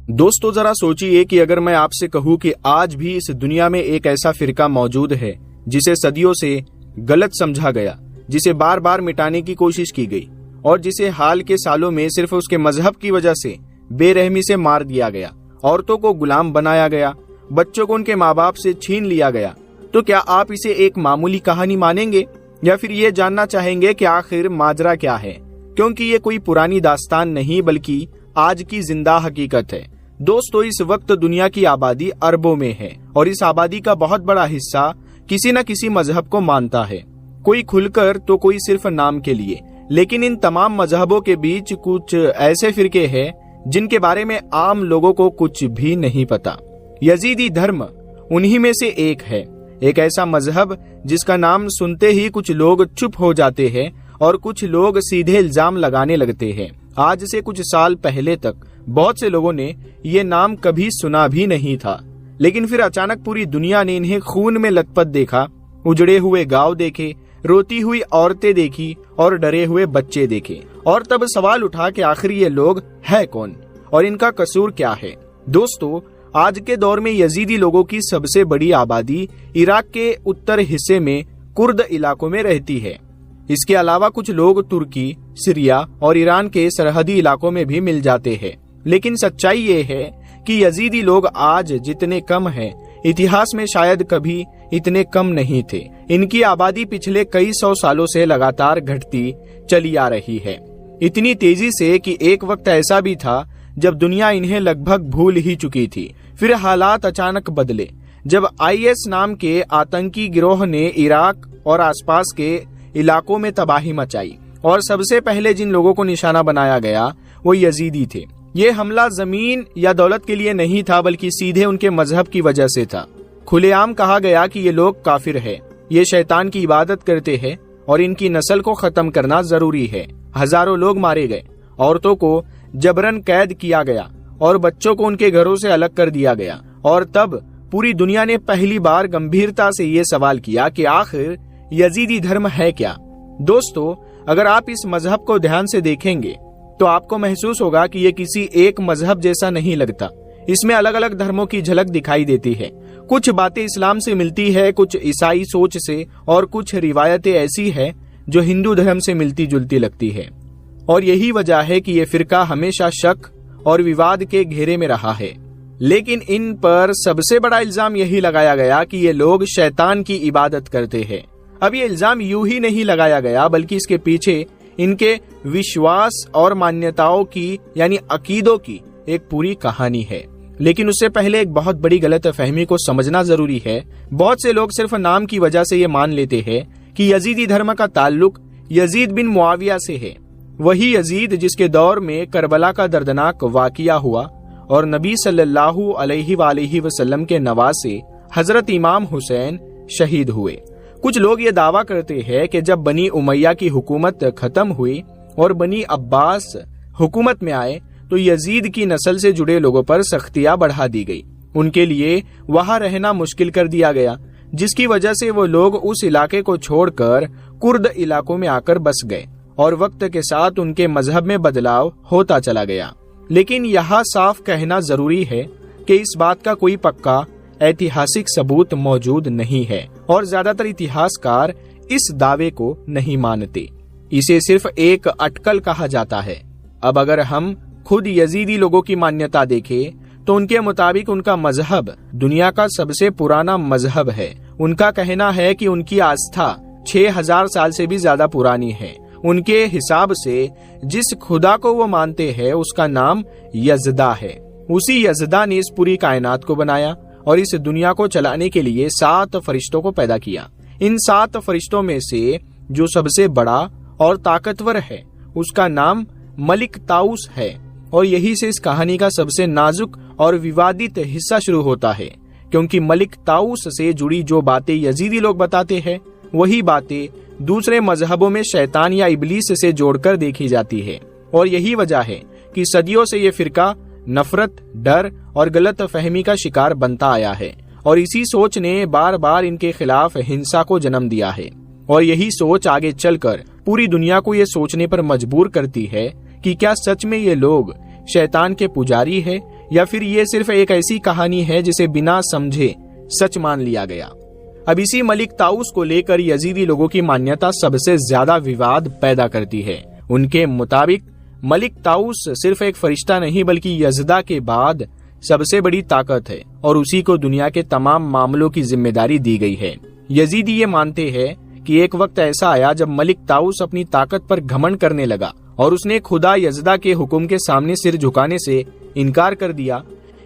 दोस्तों जरा सोचिए कि अगर मैं आपसे कहूं कि आज भी इस दुनिया में एक ऐसा फिरका मौजूद है जिसे सदियों से गलत समझा गया, जिसे बार बार मिटाने की कोशिश की गई और जिसे हाल के सालों में सिर्फ उसके मजहब की वजह से बेरहमी से मार दिया गया, औरतों को गुलाम बनाया गया, बच्चों को उनके माँ बाप से छीन लिया गया, तो क्या आप इसे एक मामूली कहानी मानेंगे या फिर ये जानना चाहेंगे कि आखिर माजरा क्या है? क्योंकि ये कोई पुरानी दास्तान नहीं बल्कि आज की जिंदा हकीकत है। दोस्तों, इस वक्त दुनिया की आबादी अरबों में है और इस आबादी का बहुत बड़ा हिस्सा किसी न किसी मजहब को मानता है, कोई खुलकर तो कोई सिर्फ नाम के लिए। लेकिन इन तमाम मजहबों के बीच कुछ ऐसे फिरके हैं जिनके बारे में आम लोगों को कुछ भी नहीं पता। यजीदी धर्म उन्हीं में से एक है, एक ऐसा मजहब जिसका नाम सुनते ही कुछ लोग चुप हो जाते हैं और कुछ लोग सीधे इल्जाम लगाने लगते हैं। आज से कुछ साल पहले तक बहुत से लोगों ने ये नाम कभी सुना भी नहीं था, लेकिन फिर अचानक पूरी दुनिया ने इन्हें खून में लथपथ देखा। उजड़े हुए गांव देखे, रोती हुई औरतें देखी और डरे हुए बच्चे देखे, और तब सवाल उठा कि आखिर ये लोग है कौन और इनका कसूर क्या है। दोस्तों, आज के दौर में यजीदी लोगों की सबसे बड़ी आबादी इराक के उत्तर हिस्से में कुर्द इलाकों में रहती है। इसके अलावा कुछ लोग तुर्की, सीरिया और ईरान के सरहदी इलाकों में भी मिल जाते हैं। लेकिन सच्चाई ये है कि यजीदी लोग आज जितने कम हैं, इतिहास में शायद कभी इतने कम नहीं थे। इनकी आबादी पिछले कई सौ सालों से लगातार घटती चली आ रही है, इतनी तेजी से कि एक वक्त ऐसा भी था जब दुनिया इन्हें लगभग भूल ही चुकी थी। फिर हालात अचानक बदले जब आईएस नाम के आतंकी गिरोह ने इराक और आसपास के इलाकों में तबाही मचाई, और सबसे पहले जिन लोगों को निशाना बनाया गया वो यजीदी थे। ये हमला जमीन या दौलत के लिए नहीं था, बल्कि सीधे उनके मजहब की वजह से था। खुलेआम कहा गया कि ये लोग काफिर है, ये शैतान की इबादत करते हैं और इनकी नस्ल को खत्म करना जरूरी है। हजारों लोग मारे गए, औरतों को जबरन कैद किया गया और बच्चों को उनके घरों से अलग कर दिया गया। और तब पूरी दुनिया ने पहली बार गंभीरता से ये सवाल किया कि आखिर यजीदी धर्म है क्या। दोस्तों, अगर आप इस मजहब को ध्यान से देखेंगे तो आपको महसूस होगा कि ये किसी एक मजहब जैसा नहीं लगता। इसमें अलग अलग धर्मों की झलक दिखाई देती है। कुछ बातें इस्लाम से मिलती है, कुछ ईसाई सोच से, और कुछ रिवायतें ऐसी है जो हिंदू धर्म से मिलती जुलती लगती है। और यही वजह है कि ये फिरका हमेशा शक और विवाद के घेरे में रहा है। लेकिन इन पर सबसे बड़ा इल्जाम यही लगाया गया कि ये लोग शैतान की इबादत करते हैं। अब ये इल्जाम यूं ही नहीं लगाया गया, बल्कि इसके पीछे इनके विश्वास और मान्यताओं की यानी अकीदों की एक पूरी कहानी है। लेकिन उससे पहले एक बहुत बड़ी गलतफहमी को समझना जरूरी है। बहुत से लोग सिर्फ नाम की वजह से ये मान लेते हैं कि यजीदी धर्म का ताल्लुक यजीद बिन मुआविया से है, वही यजीद जिसके दौर में करबला का दर्दनाक वाकिया हुआ और नबी सल्लल्लाहु अलैहि वसल्लम के नवासे हजरत इमाम हुसैन शहीद हुए। कुछ लोग ये दावा करते हैं कि जब बनी उमैया की हुकूमत खत्म हुई और बनी अब्बास हुकूमत में आए तो यजीद की नस्ल से जुड़े लोगों पर सख्तियां बढ़ा दी गई। उनके लिए वहां रहना मुश्किल कर दिया गया, जिसकी वजह से वो लोग उस इलाके को छोड़कर कुर्द इलाकों में आकर बस गए और वक्त के साथ उनके मजहब में बदलाव होता चला गया। लेकिन यहाँ साफ कहना जरूरी है कि इस बात का कोई पक्का ऐतिहासिक सबूत मौजूद नहीं है और ज्यादातर इतिहासकार इस दावे को नहीं मानते। इसे सिर्फ एक अटकल कहा जाता है। अब अगर हम खुद यजीदी लोगों की मान्यता देखें तो उनके मुताबिक उनका मजहब दुनिया का सबसे पुराना मजहब है। उनका कहना है कि उनकी आस्था 6000 साल से भी ज्यादा पुरानी है। उनके हिसाब से जिस खुदा को वो मानते हैं उसका नाम यजदा है। उसी यजदा ने इस पूरी कायनात को बनाया और इस दुनिया को चलाने के लिए 7 फरिश्तों को पैदा किया। इन 7 फरिश्तों में से जो सबसे बड़ा और ताकतवर है उसका नाम मलिक ताउस है, और यही से इस कहानी का सबसे नाजुक और विवादित हिस्सा शुरू होता है, क्योंकि मलिक ताउस से जुड़ी जो बातें यजीदी लोग बताते हैं वही बातें दूसरे मजहबों में शैतान या इबलीस से जोड़कर देखी जाती है। और यही वजह है कि सदियों से ये फिरका नफरत, डर और गलत फहमी का शिकार बनता आया है, और इसी सोच ने बार बार इनके खिलाफ हिंसा को जन्म दिया है। और यही सोच आगे चलकर पूरी दुनिया को ये सोचने पर मजबूर करती है कि क्या सच में ये लोग शैतान के पुजारी है या फिर ये सिर्फ एक ऐसी कहानी है जिसे बिना समझे सच मान लिया गया। अब इसी मलिक ताऊस को लेकर यजीदी लोगों की मान्यता सबसे ज्यादा विवाद पैदा करती है। उनके मुताबिक मलिक ताऊस सिर्फ एक फरिश्ता नहीं बल्कि यजदा के बाद सबसे बड़ी ताकत है और उसी को दुनिया के तमाम मामलों की जिम्मेदारी दी गई है। यजीदी ये मानते हैं कि एक वक्त ऐसा आया जब मलिक ताऊस अपनी ताकत पर घमंड करने लगा और उसने खुदा यजदा के हुक्म के सामने सिर झुकाने से इनकार कर दिया।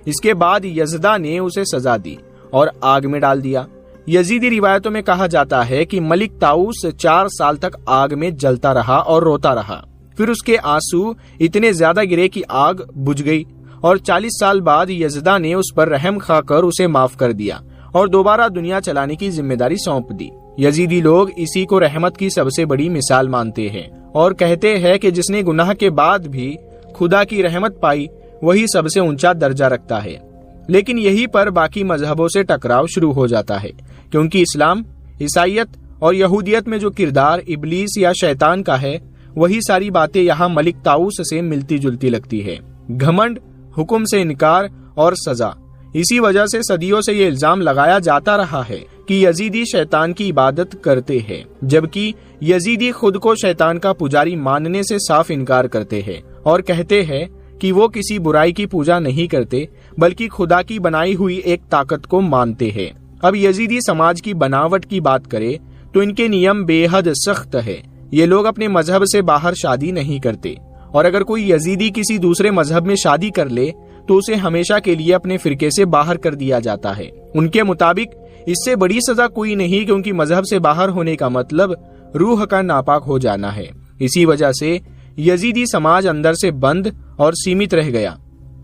इसके बाद यजदा ने उसे सजा दी और आग में डाल दिया। यजीदी रिवायतों में कहा जाता है कि मलिक ताऊस 4 साल तक आग में जलता रहा और रोता रहा। फिर उसके आंसू इतने ज्यादा गिरे कि आग बुझ गई और 40 साल बाद यजदा ने उस पर रहम खाकर उसे माफ कर दिया और दोबारा दुनिया चलाने की जिम्मेदारी सौंप दी। यजीदी लोग इसी को रहमत की सबसे बड़ी मिसाल मानते हैं और कहते हैं कि जिसने गुनाह के बाद भी खुदा की रहमत पाई वही सबसे ऊंचा दर्जा रखता है। लेकिन यहीं पर बाकी मजहबों से टकराव शुरू हो जाता है, क्योंकि इस्लाम, ईसाईयत और यहूदियत में जो किरदार इब्लीस या शैतान का है वही सारी बातें यहाँ मलिक ताऊस से मिलती जुलती लगती है। घमंड, हुक्म से इनकार और सजा। इसी वजह से सदियों से ये इल्जाम लगाया जाता रहा है कि यजीदी शैतान की इबादत करते हैं, जबकि यजीदी खुद को शैतान का पुजारी मानने से साफ इनकार करते हैं और कहते हैं कि वो किसी बुराई की पूजा नहीं करते बल्कि खुदा की बनाई हुई एक ताकत को मानते हैं। अब यजीदी समाज की बनावट की बात करें तो इनके नियम बेहद सख्त है। ये लोग अपने मजहब से बाहर शादी नहीं करते और अगर कोई यजीदी किसी दूसरे मजहब में शादी कर ले तो उसे हमेशा के लिए अपने फिरके से बाहर कर दिया जाता है। उनके मुताबिक इससे बड़ी सजा कोई नहीं, क्योंकि मजहब से बाहर होने का मतलब रूह का नापाक हो जाना है। इसी वजह से यजीदी समाज अंदर से बंद और सीमित रह गया।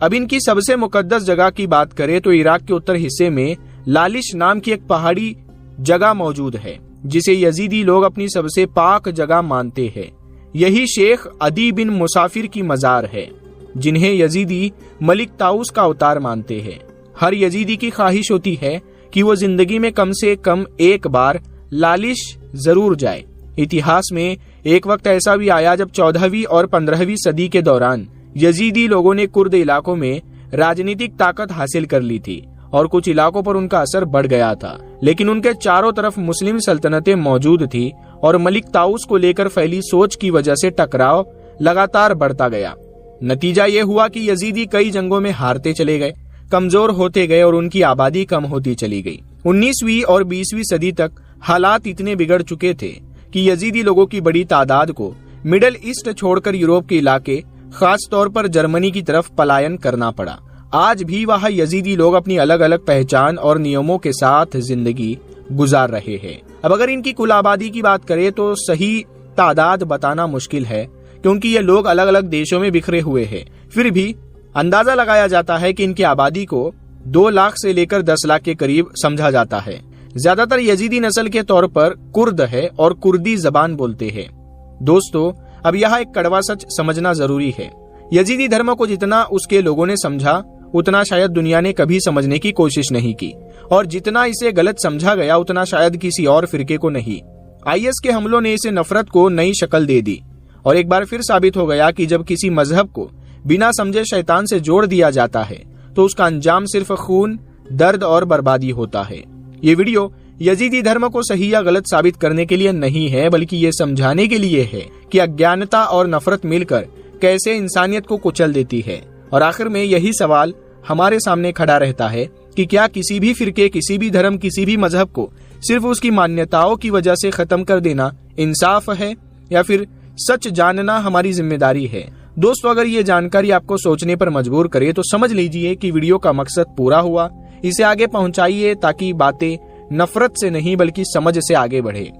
अब इनकी सबसे मुकद्दस जगह की बात करें तो इराक के उत्तर हिस्से में लालिश नाम की एक पहाड़ी जगह मौजूद है जिसे यजीदी लोग अपनी सबसे पाक जगह मानते हैं। यही शेख अदी बिन मुसाफिर की मजार है, जिन्हें यजीदी मलिक ताऊस का अवतार मानते हैं। हर यजीदी की ख्वाहिश होती है कि वो जिंदगी में कम से कम एक बार लालिश जरूर जाए। इतिहास में एक वक्त ऐसा भी आया जब 14वीं और 15वीं सदी के दौरान यजीदी लोगों ने कुर्द इलाकों में राजनीतिक ताकत हासिल कर ली थी और कुछ इलाकों पर उनका असर बढ़ गया था, लेकिन उनके चारों तरफ मुस्लिम सल्तनतें मौजूद थी और मलिक ताऊस को लेकर फैली सोच की वजह से टकराव लगातार बढ़ता गया। नतीजा ये हुआ कि यजीदी कई जंगों में हारते चले गए, कमजोर होते गए और उनकी आबादी कम होती चली गई। 19वीं और 20वीं सदी तक हालात इतने बिगड़ चुके थे कि यजीदी लोगों की बड़ी तादाद को मिडल ईस्ट छोड़कर यूरोप के इलाके, खास तौर पर जर्मनी की तरफ पलायन करना पड़ा। आज भी वहाँ यजीदी लोग अपनी अलग अलग पहचान और नियमों के साथ जिंदगी गुजार रहे हैं। अब अगर इनकी कुल आबादी की बात करें तो सही तादाद बताना मुश्किल है, क्योंकि ये लोग अलग अलग देशों में बिखरे हुए हैं। फिर भी अंदाजा लगाया जाता है कि इनकी आबादी को 2 लाख से लेकर 10 लाख के करीब समझा जाता है। ज्यादातर यजीदी नस्ल के तौर पर कुर्द है और कुर्दी जबान बोलते हैं। दोस्तों, अब यहाँ एक कड़वा सच समझना जरूरी है। यजीदी धर्म को जितना उसके लोगों ने समझा उतना शायद दुनिया ने कभी समझने की कोशिश नहीं की, और जितना इसे गलत समझा गया उतना शायद किसी और फिरके को नहीं। IS के हमलों ने इसे नफरत को नई शक्ल दे दी और एक बार फिर साबित हो गया कि जब किसी मजहब को बिना समझे शैतान से जोड़ दिया जाता है तो उसका अंजाम सिर्फ खून, दर्द और बर्बादी होता है। ये वीडियो यजीदी धर्म को सही या गलत साबित करने के लिए नहीं है, बल्कि ये समझाने के लिए है कि अज्ञानता और नफरत मिलकर कैसे इंसानियत को कुचल देती है। और आखिर में यही सवाल हमारे सामने खड़ा रहता है कि क्या किसी भी फिरके, किसी भी धर्म, किसी भी मजहब को सिर्फ उसकी मान्यताओं की वजह से खत्म कर देना इंसाफ है या फिर सच जानना हमारी जिम्मेदारी है। दोस्तों, अगर ये जानकारी आपको सोचने पर मजबूर करे तो समझ लीजिए कि वीडियो का मकसद पूरा हुआ। इसे आगे पहुंचाइए ताकि बातें नफरत से नहीं बल्कि समझ से आगे बढ़े।